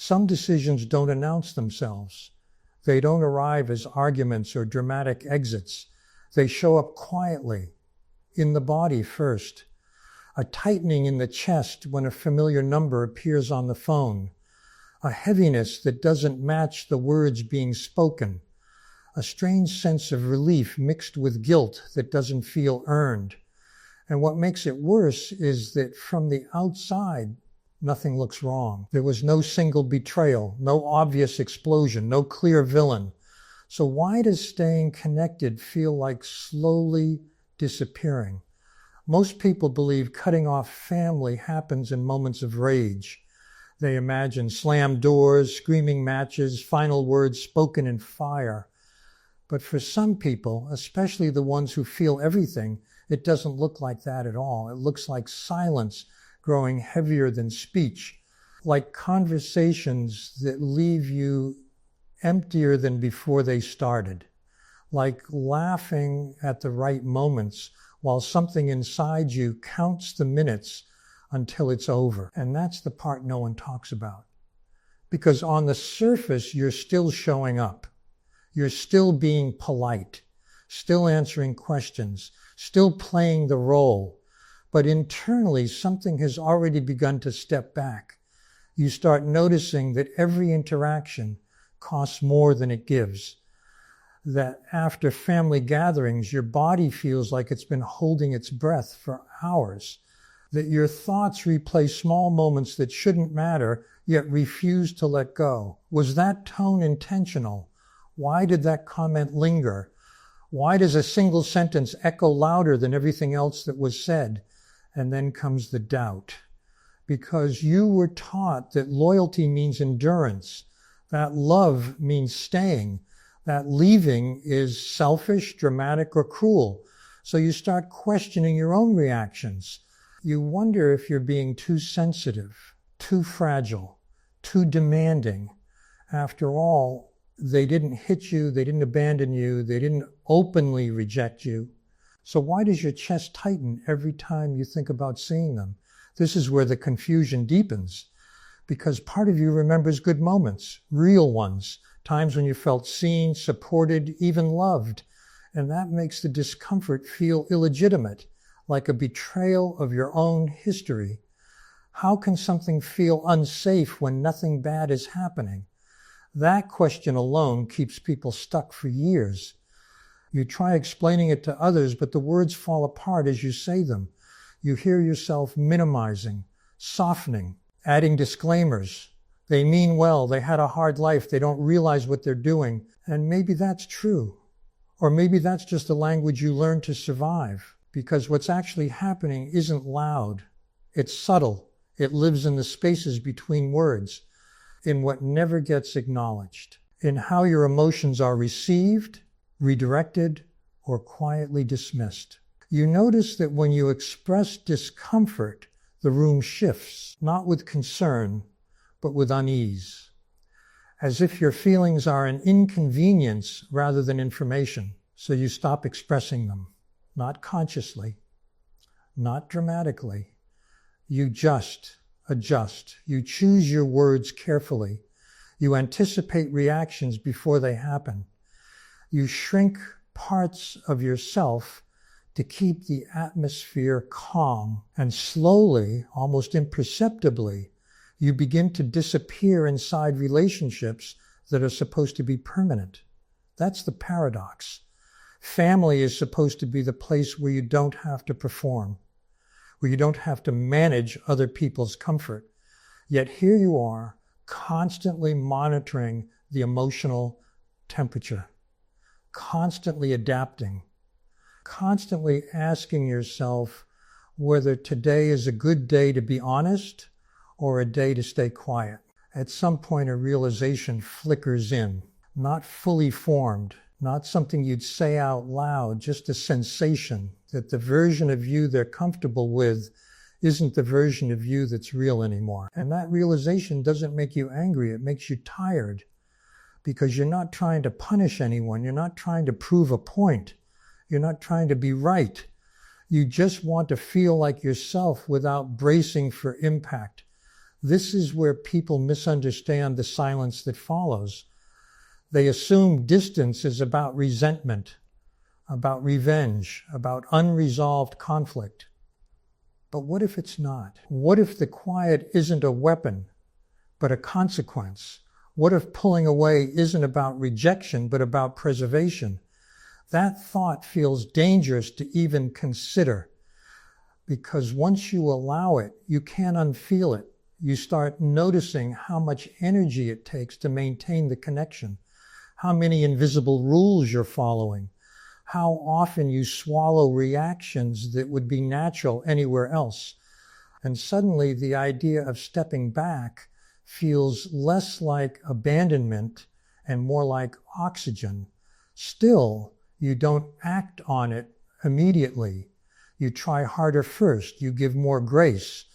Some decisions don't announce themselves. They don't arrive as arguments or dramatic exits. They show up quietly, in the body first. A tightening in the chest when a familiar number appears on the phone. A heaviness that doesn't match the words being spoken. A strange sense of relief mixed with guilt that doesn't feel earned. And what makes it worse is that from the outside, nothing looks wrong. There was no single betrayal, no obvious explosion, no clear villain. So why does staying connected feel like slowly disappearing? Most people believe cutting off family happens in moments of rage. They imagine slammed doors, screaming matches, final words spoken in fire. But for some people, especially the ones who feel everything, it doesn't look like that at all. It looks like silence growing heavier than speech, like conversations that leave you emptier than before they started, like laughing at the right moments while something inside you counts the minutes until it's over. And that's the part no one talks about. Because on the surface, you're still showing up. You're still being polite, still answering questions, still playing the role. But internally, something has already begun to step back. You start noticing that every interaction costs more than it gives. That after family gatherings, your body feels like it's been holding its breath for hours. That your thoughts replay small moments that shouldn't matter, yet refuse to let go. Was that tone intentional? Why did that comment linger? Why does a single sentence echo louder than everything else that was said? And then comes the doubt. Because you were taught that loyalty means endurance, that love means staying, that leaving is selfish, dramatic, or cruel. So you start questioning your own reactions. You wonder if you're being too sensitive, too fragile, too demanding. After all, they didn't hit you, they didn't abandon you, they didn't openly reject you. So why does your chest tighten every time you think about seeing them? This is where the confusion deepens, because part of you remembers good moments, real ones, times when you felt seen, supported, even loved, and that makes the discomfort feel illegitimate, like a betrayal of your own history. How can something feel unsafe when nothing bad is happening? That question alone keeps people stuck for years. You try explaining it to others, but the words fall apart as you say them. You hear yourself minimizing, softening, adding disclaimers. They mean well, they had a hard life, they don't realize what they're doing. And maybe that's true. Or maybe that's just the language you learned to survive. Because what's actually happening isn't loud. It's subtle. It lives in the spaces between words, in what never gets acknowledged, in how your emotions are received, redirected, or quietly dismissed. You notice that when you express discomfort, the room shifts, not with concern, but with unease, as if your feelings are an inconvenience rather than information. So you stop expressing them, not consciously, not dramatically. You just adjust. You choose your words carefully. You anticipate reactions before they happen. You shrink parts of yourself to keep the atmosphere calm. And slowly, almost imperceptibly, you begin to disappear inside relationships that are supposed to be permanent. That's the paradox. Family is supposed to be the place where you don't have to perform, where you don't have to manage other people's comfort. Yet here you are, constantly monitoring the emotional temperature, constantly adapting, constantly asking yourself whether today is a good day to be honest or a day to stay quiet. At some point, a realization flickers in, not fully formed, not something you'd say out loud, just a sensation that the version of you they're comfortable with isn't the version of you that's real anymore. And that realization doesn't make you angry, it makes you tired, because you're not trying to punish anyone, you're not trying to prove a point, you're not trying to be right. You just want to feel like yourself without bracing for impact. This is where people misunderstand the silence that follows. They assume distance is about resentment, about revenge, about unresolved conflict. But what if it's not? What if the quiet isn't a weapon, but a consequence? What if pulling away isn't about rejection, but about preservation? That thought feels dangerous to even consider, because once you allow it, you can't unfeel it. You start noticing how much energy it takes to maintain the connection, how many invisible rules you're following, how often you swallow reactions that would be natural anywhere else. And suddenly the idea of stepping back feels less like abandonment and more like oxygen. Still, you don't act on it immediately. You try harder first. You give more grace,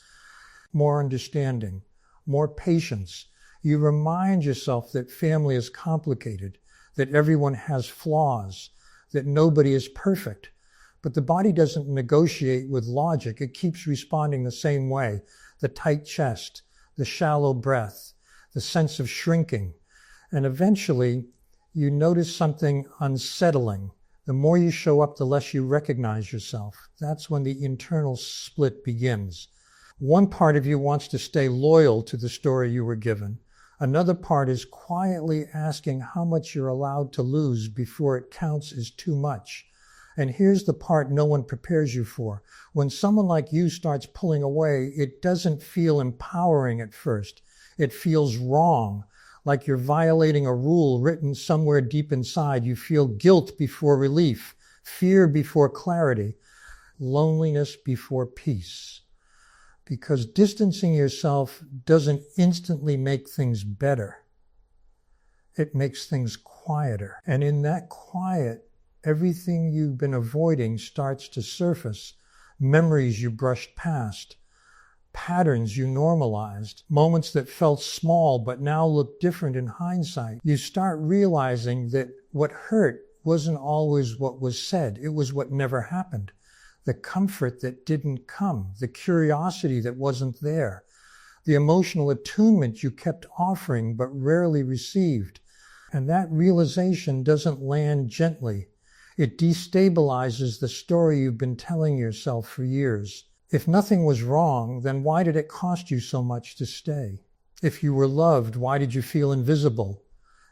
more understanding, more patience. You remind yourself that family is complicated, that everyone has flaws, that nobody is perfect. But the body doesn't negotiate with logic. It keeps responding the same way. The tight chest, the shallow breath, the sense of shrinking. And eventually, you notice something unsettling. The more you show up, the less you recognize yourself. That's when the internal split begins. One part of you wants to stay loyal to the story you were given. Another part is quietly asking how much you're allowed to lose before it counts as too much. And here's the part no one prepares you for. When someone like you starts pulling away, it doesn't feel empowering at first. It feels wrong, like you're violating a rule written somewhere deep inside. You feel guilt before relief, fear before clarity, loneliness before peace. Because distancing yourself doesn't instantly make things better. It makes things quieter. And in that quiet, everything you've been avoiding starts to surface. Memories you brushed past, patterns you normalized, moments that felt small but now look different in hindsight. You start realizing that what hurt wasn't always what was said. It was what never happened. The comfort that didn't come, the curiosity that wasn't there, the emotional attunement you kept offering but rarely received. And that realization doesn't land gently. It destabilizes the story you've been telling yourself for years. If nothing was wrong, then why did it cost you so much to stay? If you were loved, why did you feel invisible?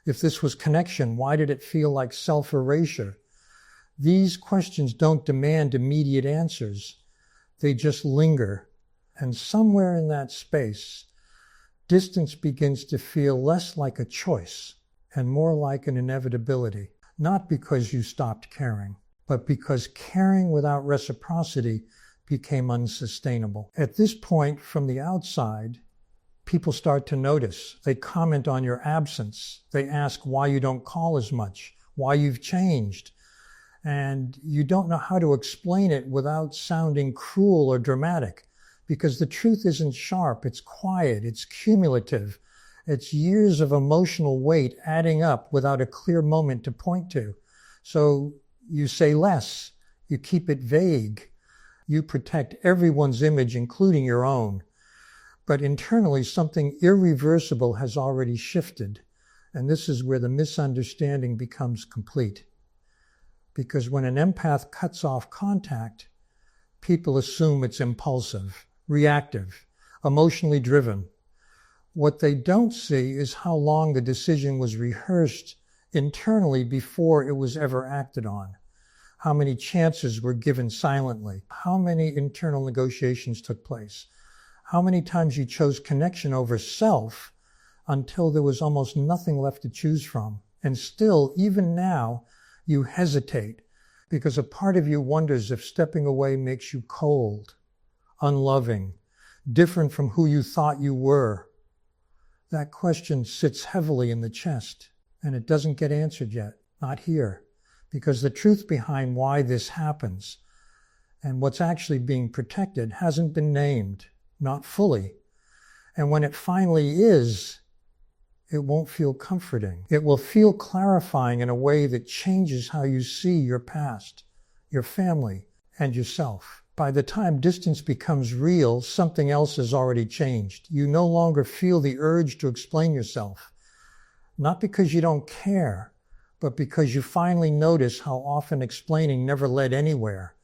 If this was connection, why did it feel like self-erasure? These questions don't demand immediate answers. They just linger. And somewhere in that space, distance begins to feel less like a choice and more like an inevitability. Not because you stopped caring, but because caring without reciprocity became unsustainable. At this point, from the outside, people start to notice. They comment on your absence. They ask why you don't call as much, why you've changed. And you don't know how to explain it without sounding cruel or dramatic, because the truth isn't sharp, it's quiet, it's cumulative. It's years of emotional weight adding up without a clear moment to point to. So you say less, you keep it vague, you protect everyone's image, including your own. But internally, something irreversible has already shifted. And this is where the misunderstanding becomes complete. Because when an empath cuts off contact, people assume it's impulsive, reactive, emotionally driven. What they don't see is how long the decision was rehearsed internally before it was ever acted on. How many chances were given silently? How many internal negotiations took place? How many times you chose connection over self until there was almost nothing left to choose from? And still, even now, you hesitate because a part of you wonders if stepping away makes you cold, unloving, different from who you thought you were. That question sits heavily in the chest, and it doesn't get answered yet, not here, because the truth behind why this happens and what's actually being protected hasn't been named, not fully. And when it finally is, it won't feel comforting. It will feel clarifying in a way that changes how you see your past, your family, and yourself. By the time distance becomes real, something else has already changed. You no longer feel the urge to explain yourself. Not because you don't care, but because you finally notice how often explaining never led anywhere,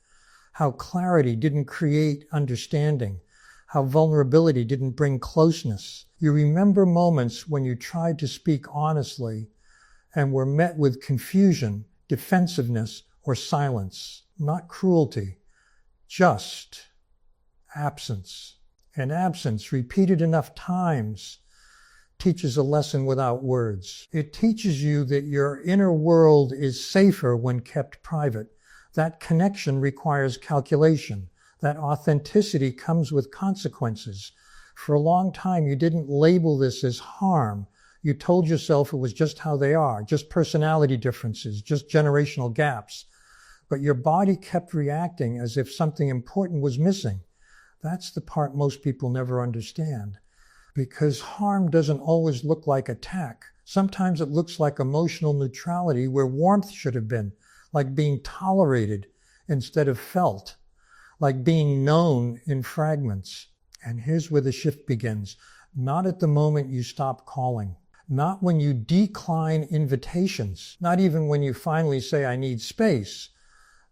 how clarity didn't create understanding, how vulnerability didn't bring closeness. You remember moments when you tried to speak honestly and were met with confusion, defensiveness, or silence. Not cruelty, just absence. And absence, repeated enough times, teaches a lesson without words. It teaches you that your inner world is safer when kept private. That connection requires calculation. That authenticity comes with consequences. For a long time, you didn't label this as harm. You told yourself it was just how they are, just personality differences, just generational gaps. But your body kept reacting as if something important was missing. That's the part most people never understand. Because harm doesn't always look like attack. Sometimes it looks like emotional neutrality where warmth should have been, like being tolerated instead of felt, like being known in fragments. And here's where the shift begins. Not at the moment you stop calling. Not when you decline invitations. Not even when you finally say, I need space.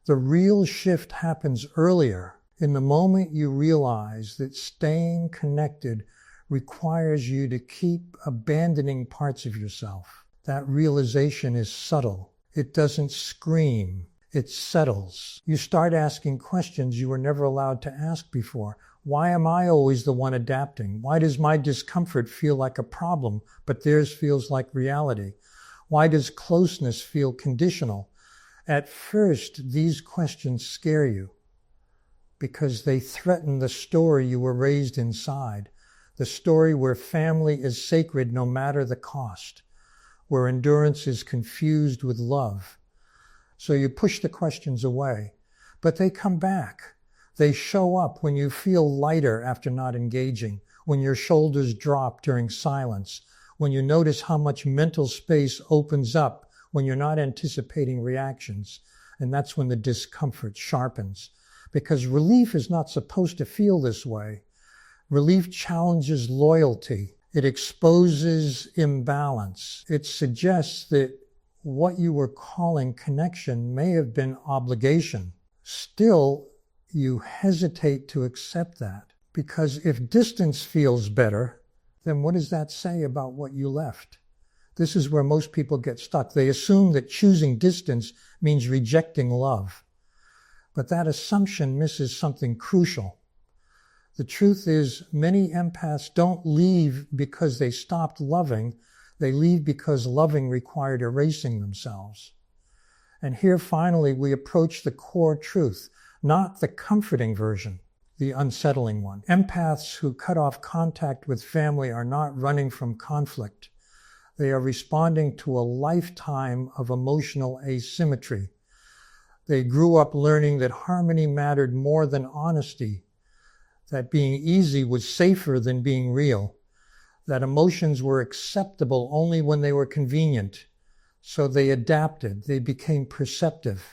The real shift happens earlier, in the moment you realize that staying connected requires you to keep abandoning parts of yourself. That realization is subtle. It doesn't scream. It settles. You start asking questions you were never allowed to ask before. Why am I always the one adapting? Why does my discomfort feel like a problem, but theirs feels like reality? Why does closeness feel conditional? At first, these questions scare you because they threaten the story you were raised inside, the story where family is sacred no matter the cost, where endurance is confused with love. So you push the questions away, but they come back. They show up when you feel lighter after not engaging, when your shoulders drop during silence, when you notice how much mental space opens up when you're not anticipating reactions. And that's when the discomfort sharpens. Because relief is not supposed to feel this way. Relief challenges loyalty. It exposes imbalance. It suggests that what you were calling connection may have been obligation. Still, you hesitate to accept that. Because if distance feels better, then what does that say about what you left? This is where most people get stuck. They assume that choosing distance means rejecting love. But that assumption misses something crucial. The truth is, many empaths don't leave because they stopped loving. They leave because loving required erasing themselves. And here, finally, we approach the core truth, not the comforting version, the unsettling one. Empaths who cut off contact with family are not running from conflict. They are responding to a lifetime of emotional asymmetry. They grew up learning that harmony mattered more than honesty, that being easy was safer than being real, that emotions were acceptable only when they were convenient. So they adapted. They became perceptive,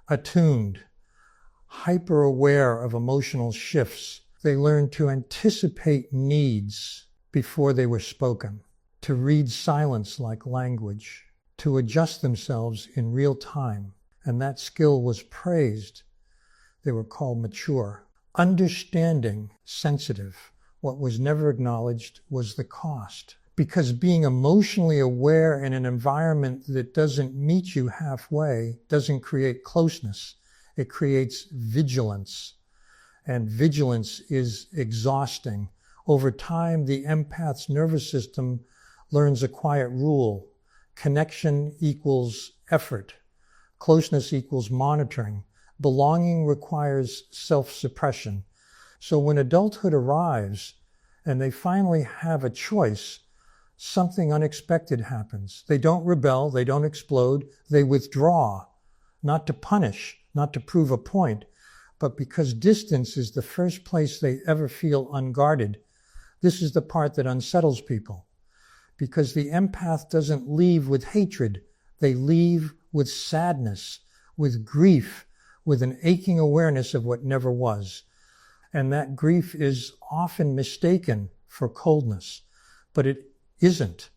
attuned, hyper-aware of emotional shifts. They learned to anticipate needs before they were spoken, to read silence like language, to adjust themselves in real time. And that skill was praised. They were called mature. Understanding, sensitive. What was never acknowledged was the cost. Because being emotionally aware in an environment that doesn't meet you halfway doesn't create closeness. It creates vigilance. And vigilance is exhausting. Over time, the empath's nervous system learns a quiet rule. Connection equals effort. Closeness equals monitoring. Belonging requires self-suppression. So when adulthood arrives and they finally have a choice, something unexpected happens. They don't rebel, they don't explode, they withdraw, not to punish, not to prove a point, but because distance is the first place they ever feel unguarded. This is the part that unsettles people. Because the empath doesn't leave with hatred, they leave with sadness, with grief, with an aching awareness of what never was. And that grief is often mistaken for coldness, but it isn't.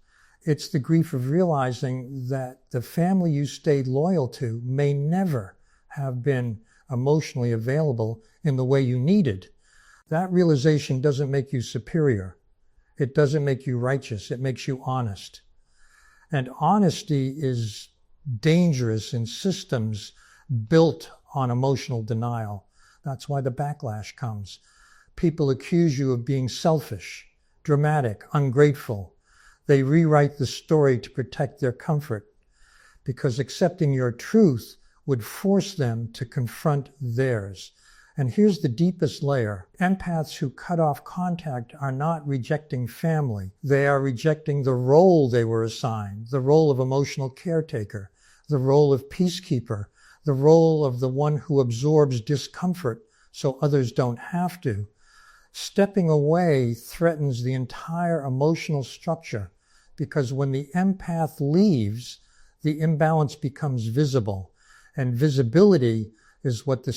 It's the grief of realizing that the family you stayed loyal to may never have been emotionally available in the way you needed. That realization doesn't make you superior. It doesn't make you righteous. It makes you honest. And honesty is dangerous in systems built on emotional denial. That's why the backlash comes. People accuse you of being selfish, dramatic, ungrateful. They rewrite the story to protect their comfort, because accepting your truth would force them to confront theirs. And here's the deepest layer. Empaths who cut off contact are not rejecting family. They are rejecting the role they were assigned, the role of emotional caretaker, the role of peacekeeper, the role of the one who absorbs discomfort so others don't have to. Stepping away threatens the entire emotional structure, because when the empath leaves, the imbalance becomes visible. And visibility is what the